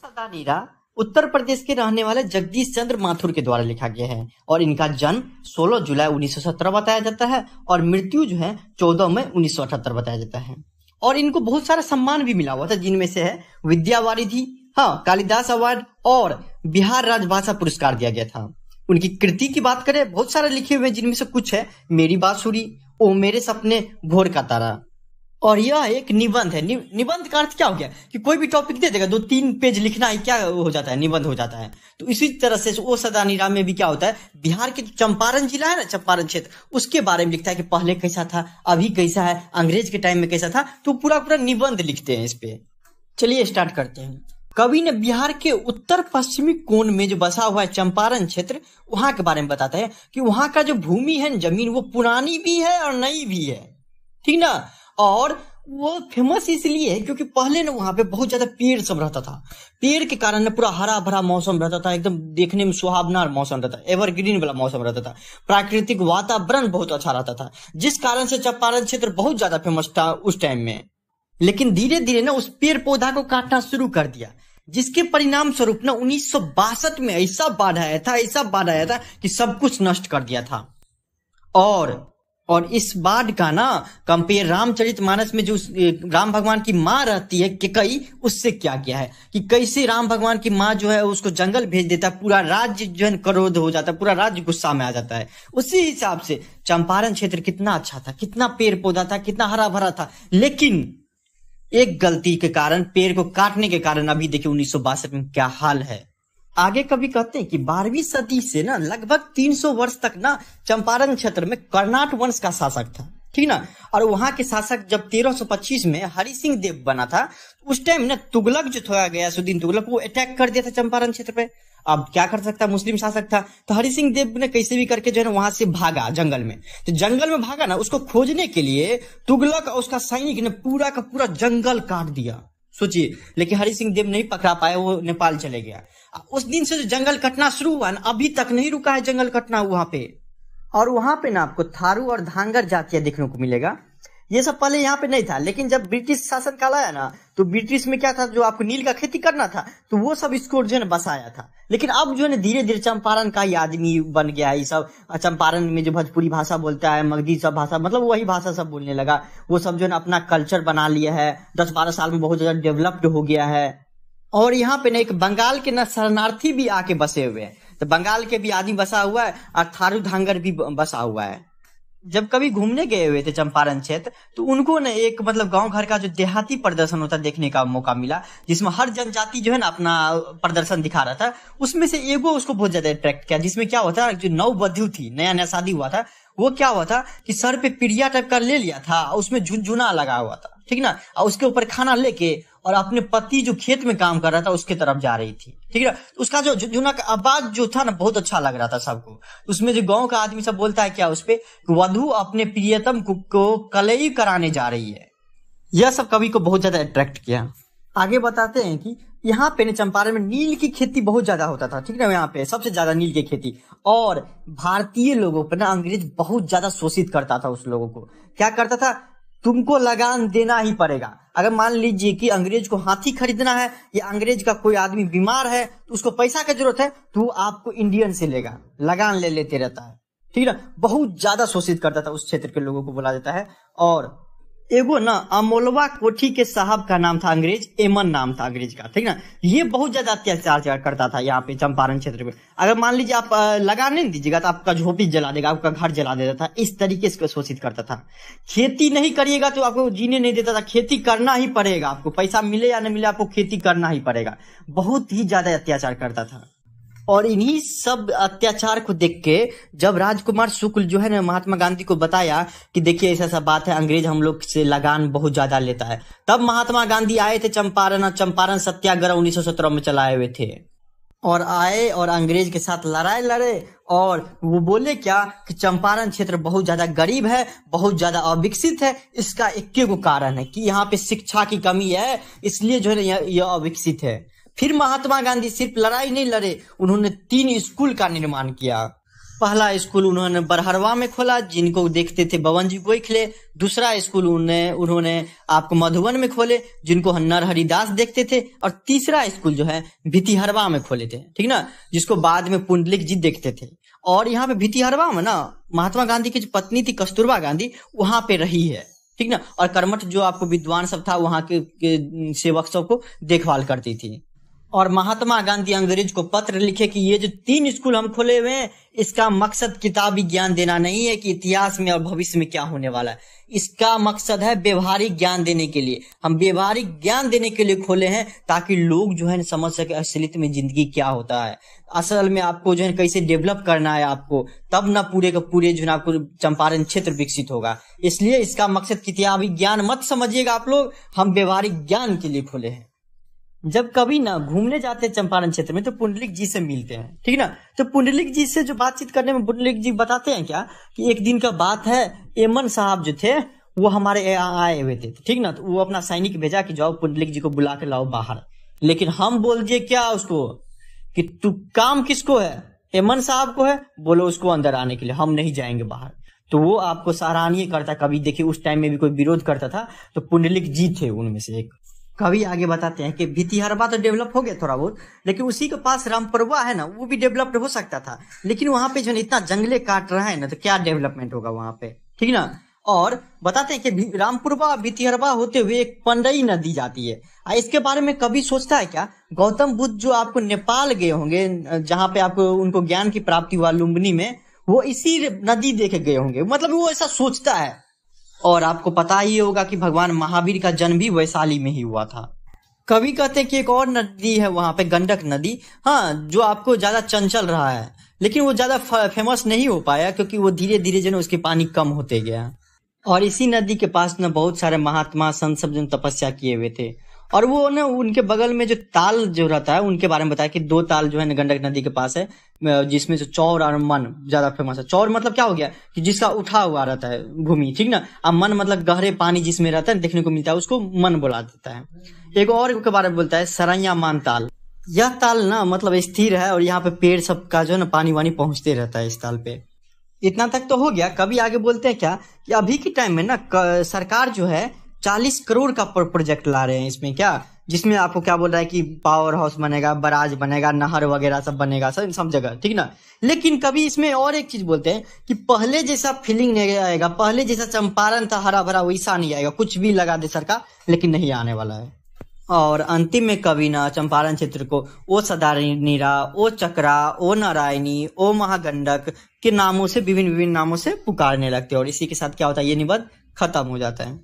सदानीरा उत्तर प्रदेश के रहने वाले जगदीश चंद्र माथुर के द्वारा लिखा गया है और इनका जन्म 16 जुलाई 1917 बताया जाता है और मृत्यु जो है 14 मई 1978 बताया जाता है। और इनको बहुत सारा सम्मान भी मिला हुआ था, जिनमें से है विद्यावारिधि, कालिदास अवार्ड और बिहार राजभाषा पुरस्कार दिया गया था। उनकी कृति की बात करें, बहुत सारे लिखे हुए, जिनमें से कुछ है मेरी बांसुरी, ओ मेरे सपने, भोर का तारा। और यह एक निबंध है। निबंध का अर्थ क्या हो गया कि कोई भी टॉपिक दे देगा, 2-3 पेज लिखना है, क्या हो जाता है, निबंध हो जाता है। तो इसी तरह से ओ सदानीरा में भी क्या होता है, बिहार के चंपारण जिला है ना, चंपारण क्षेत्र, उसके बारे में लिखता है कि पहले कैसा था, अभी कैसा है, अंग्रेज के टाइम में कैसा था। तो पूरा पूरा निबंध लिखते हैं इस पे। चलिए स्टार्ट करते हैं। कवि ने बिहार के उत्तर पश्चिमी कोण में जो बसा हुआ है चंपारण क्षेत्र, वहां के बारे में बताता है कि वहां का जो भूमि है, जमीन, वो पुरानी भी है और नई भी है, ठीक ना। और वो फेमस इसलिए है क्योंकि पहले ना वहां पे बहुत ज्यादा पेड़ सब रहता था। पेड़ के कारण ना पूरा हरा भरा मौसम रहता था, एकदम देखने में सुहावना मौसम रहता था, एवरग्रीन वाला मौसम रहता था, प्राकृतिक वातावरण बहुत अच्छा रहता था, जिस कारण से चंपारण क्षेत्र बहुत ज्यादा फेमस था उस टाइम में। लेकिन धीरे धीरे ना उस पेड़ पौधा को काटना शुरू कर दिया, जिसके परिणाम स्वरूप ना 1962 में ऐसा बाढ़ आया था कि सब कुछ नष्ट कर दिया था। और इस बाढ़ का ना कंपेयर रामचरितमानस में जो राम भगवान की माँ रहती है केकई, उससे क्या किया है कि कैसे राम भगवान की माँ जो है उसको जंगल भेज देता है, पूरा राज्य जो है क्रोध हो जाता है, पूरा राज्य गुस्सा में आ जाता है। उसी हिसाब से चंपारण क्षेत्र कितना अच्छा था, कितना पेड़ पौधा था, कितना हरा भरा था। लेकिन एक गलती के कारण, पेड़ को काटने के कारण अभी देखिए 1962 में क्या हाल है। आगे कभी कहते हैं कि 12वीं सदी से ना लगभग 300 वर्ष तक ना चंपारण क्षेत्र में कर्नाट वंश का शासक था, ठीक ना। और वहां के शासक जब 1325 में हरि सिंह देव बना था, उस टाइम ना तुगलक जो था, गयासुद्दीन तुगलक, वो अटैक कर दिया था चंपारण क्षेत्र पे। अब क्या कर सकता, मुस्लिम शासक था, तो हरि सिंह देव ने कैसे भी करके जो है ना वहां से भागा जंगल में। तो जंगल में भागा ना, उसको खोजने के लिए तुगलक और उसका सैनिक ने पूरा का पूरा जंगल काट दिया, सोचिए। लेकिन हरि सिंह देव नहीं पकड़ा पाया, वो नेपाल चले गया। उस दिन से जो जंगल कटना शुरू हुआ ना, अभी तक नहीं रुका है जंगल कटना वहां पे। और वहां पे ना आपको थारू और धांगर जातियां देखने को मिलेगा। ये सब पहले यहाँ पे नहीं था, लेकिन जब ब्रिटिश शासन काल आया ना, तो ब्रिटिश में क्या था, जो आपको नील का खेती करना था, तो वो सब इसको जो है बसाया था। लेकिन अब जो है धीरे धीरे चंपारण का ही आदमी बन गया है। ये सब चंपारण में जो भोजपुरी भाषा बोलता है, मगधी सब भाषा, मतलब वही भाषा सब बोलने लगा। वो सब जो है अपना कल्चर बना लिया है, 10-12 साल में बहुत ज्यादा डेवलप्ड हो गया है। और यहाँ पे ना एक बंगाल के ना शरणार्थी भी आके बसे हुए हैं, तो बंगाल के भी आदमी बसा हुआ है और थारू धांगर भी बसा हुआ है। जब कभी घूमने गए हुए थे चंपारण क्षेत्र, तो उनको ना एक मतलब गांव घर का जो देहाती प्रदर्शन होता देखने का मौका मिला, जिसमें हर जनजाति जो है ना अपना प्रदर्शन दिखा रहा था। उसमें से एगो उसको बहुत ज्यादा अट्रैक्ट किया, जिसमें क्या हुआ था, जो नववधू थी, नया नया शादी हुआ था, वो क्या हुआ था कि सर पे पिड़िया टाइप का ले लिया था, उसमें झुनझुना लगा हुआ था, ठीक ना। और उसके ऊपर खाना लेके और अपने पति जो खेत में काम कर रहा था उसके तरफ जा रही थी, ठीक है। उसका जो झुनझुना का आवाज जो था ना, बहुत अच्छा लग रहा था सबको। उसमें जो गांव का आदमी सब बोलता है क्या उस पे, वधू अपने प्रियतम को कलई कराने जा रही है। यह सब कवि को बहुत ज्यादा अट्रैक्ट किया। आगे बताते हैं कि यहाँ पे चंपारण में नील की खेती बहुत ज्यादा होता था, ठीक है। यहाँ पे सबसे ज्यादा नील की खेती, और भारतीय लोगों पर ना अंग्रेज बहुत ज्यादा शोषित करता था। उस लोगों को क्या करता था, तुमको लगान देना ही पड़ेगा। अगर मान लीजिए कि अंग्रेज को हाथी खरीदना है या अंग्रेज का कोई आदमी बीमार है, तो उसको पैसा की जरूरत है, तो आपको इंडियन से लेगा, लगान ले लेते रहता है, ठीक है ना। बहुत ज्यादा शोषित करता था उस क्षेत्र के लोगों को, बोला जाता है। और एगो ना अमोलवा कोठी के साहब का नाम था अंग्रेज, एमन नाम था अंग्रेज का, ठीक ना। ये बहुत ज्यादा अत्याचार करता था यहाँ पे चंपारण क्षेत्र में। अगर मान लीजिए आप लगान नहीं दीजिएगा तो आपका झोपड़ी जला देगा, आपका घर जला देता था, इस तरीके से शोषित करता था। खेती नहीं करिएगा तो आपको जीने नहीं देता था, खेती करना ही पड़ेगा, आपको पैसा मिले या नहीं मिले, आपको खेती करना ही पड़ेगा। बहुत ही ज्यादा अत्याचार करता था। और इन्हीं सब अत्याचार को देख के जब राजकुमार शुक्ल जो है ना महात्मा गांधी को बताया कि देखिए ऐसा सा बात है, अंग्रेज हम लोग से लगान बहुत ज्यादा लेता है, तब महात्मा गांधी आए थे चंपारण सत्याग्रह 1917 में चलाए हुए थे। और आए और अंग्रेज के साथ लड़ाई लड़े, और वो बोले क्या कि चंपारण क्षेत्र बहुत ज्यादा गरीब है, बहुत ज्यादा अविकसित है। इसका एक गो कारण है कि यहाँ पे शिक्षा की कमी है, इसलिए जो है यह अविकसित है। फिर महात्मा गांधी सिर्फ लड़ाई नहीं लड़े, उन्होंने 3 स्कूल का निर्माण किया। पहला स्कूल उन्होंने बरहरवा में खोला, जिनको देखते थे बवन जी गोखले। दूसरा स्कूल उन्होंने आपको मधुबन में खोले, जिनको नरहरिदास देखते थे। और तीसरा स्कूल जो है भितिहरवा में खोले थे, ठीक ना, जिसको बाद में पुंडलिक जी देखते थे। और यहाँ पे भितिहरवा में ना महात्मा गांधी की जो पत्नी थी कस्तूरबा गांधी, वहां पे रही है, ठीक ना। और कर्मठ जो आपको विद्वान सब था वहां के सेवक सबको देखभाल करती थी। और महात्मा गांधी अंग्रेज को पत्र लिखे कि ये जो 3 स्कूल हम खोले हुए हैं, इसका मकसद किताबी ज्ञान देना नहीं है कि इतिहास में और भविष्य में क्या होने वाला है। इसका मकसद है व्यवहारिक ज्ञान देने के लिए। हम व्यवहारिक ज्ञान देने के लिए खोले हैं ताकि लोग जो है समझ सके असलियत में जिंदगी क्या होता है, असल में आपको जो है कैसे डेवलप करना है आपको, तब ना पूरे का पूरे जो है आपको चंपारण क्षेत्र विकसित होगा। इसलिए इसका मकसद किताबी ज्ञान मत समझिएगा आप लोग, हम व्यवहारिक ज्ञान के लिए खोले हैं। जब कभी ना घूमने जाते हैं चंपारण क्षेत्र में तो पुंडलिक जी से मिलते हैं, ठीक ना। तो पुंडलिक जी से जो बातचीत करने में पुंडलिक जी बताते हैं क्या कि एक दिन का बात है, एमन साहब जो थे वो हमारे यहाँ आए हुए थे, ठीक ना। तो वो अपना सैनिक भेजा कि जाओ पुंडलिक जी को बुला के लाओ बाहर। लेकिन हम बोल दिए क्या उसको कि तू काम किसको है, एमन साहब को है, बोलो उसको अंदर आने के लिए, हम नहीं जाएंगे बाहर। तो वो आपको सराहनीय करता। कभी देखिए उस टाइम में भी कोई विरोध करता था तो पुंडलिक जी थे उनमें से एक। कवि आगे बताते हैं कि भितिहरवा तो डेवलप हो गया थोड़ा बहुत, लेकिन उसी के पास रामपुरवा है ना, वो भी डेवलप्ड हो सकता था। लेकिन वहां पे जो इतना जंगले काट रहा है ना, तो क्या डेवलपमेंट होगा वहां पे, ठीक ना। और बताते हैं कि रामपुरवा भितिहरवा होते हुए एक पंडई नदी जाती है। इसके बारे में कभी सोचता है क्या, गौतम बुद्ध जो आपको नेपाल गए होंगे, जहां पे आपको उनको ज्ञान की प्राप्ति हुआ लुम्बिनी में, वो इसी नदी देखे गए होंगे, मतलब वो ऐसा सोचता है। और आपको पता ही होगा कि भगवान महावीर का जन्म भी वैशाली में ही हुआ था। कवि कहते हैं कि एक और नदी है वहां पे, गंडक नदी, हाँ, जो आपको ज्यादा चंचल रहा है, लेकिन वो ज्यादा फेमस नहीं हो पाया क्योंकि वो धीरे धीरे जो है उसकी पानी कम होते गया। और इसी नदी के पास न बहुत सारे महात्मा संत सब जन तपस्या किए हुए थे। और वो न उनके बगल में जो ताल जो रहता है उनके बारे में बताया कि 2 ताल जो है गंडक नदी के पास है, जिसमें से चौर और मन ज्यादा फेमस है। चौर मतलब क्या हो गया कि जिसका उठा हुआ रहता है भूमि, ठीक ना। अब मन मतलब गहरे पानी जिसमें रहता है देखने को मिलता है, उसको मन बोला देता है। एक और के बारे में बोलता है सरैया मान ताल। यह ताल ना मतलब स्थिर है और यहाँ पे पेड़ सबका जो है ना पानी वानी पहुंचते रहता है इस ताल पे। इतना तक तो हो गया। कभी आगे बोलते हैं क्या कि अभी के टाइम में ना सरकार जो है 40 करोड़ का प्रोजेक्ट ला रहे हैं इसमें, क्या जिसमें आपको क्या बोल रहा है कि पावर हाउस बनेगा, बराज बनेगा, नहर वगैरह सब बनेगा, सब जगह, ठीक ना। लेकिन कभी इसमें और एक चीज बोलते हैं कि पहले जैसा फीलिंग नहीं आएगा, पहले जैसा चंपारण था हरा भरा वैसा नहीं आएगा। कुछ भी लगा दे सरकार लेकिन नहीं आने वाला है। और अंतिम में कवि ना चंपारण क्षेत्र को ओ सदानीरा, ओ चक्रा, ओ नारायणी, ओ महागंडक के नामों से विभिन्न नामों से पुकारने लगते हैं। और इसी के साथ क्या होता है, ये निबंध खत्म हो जाता है।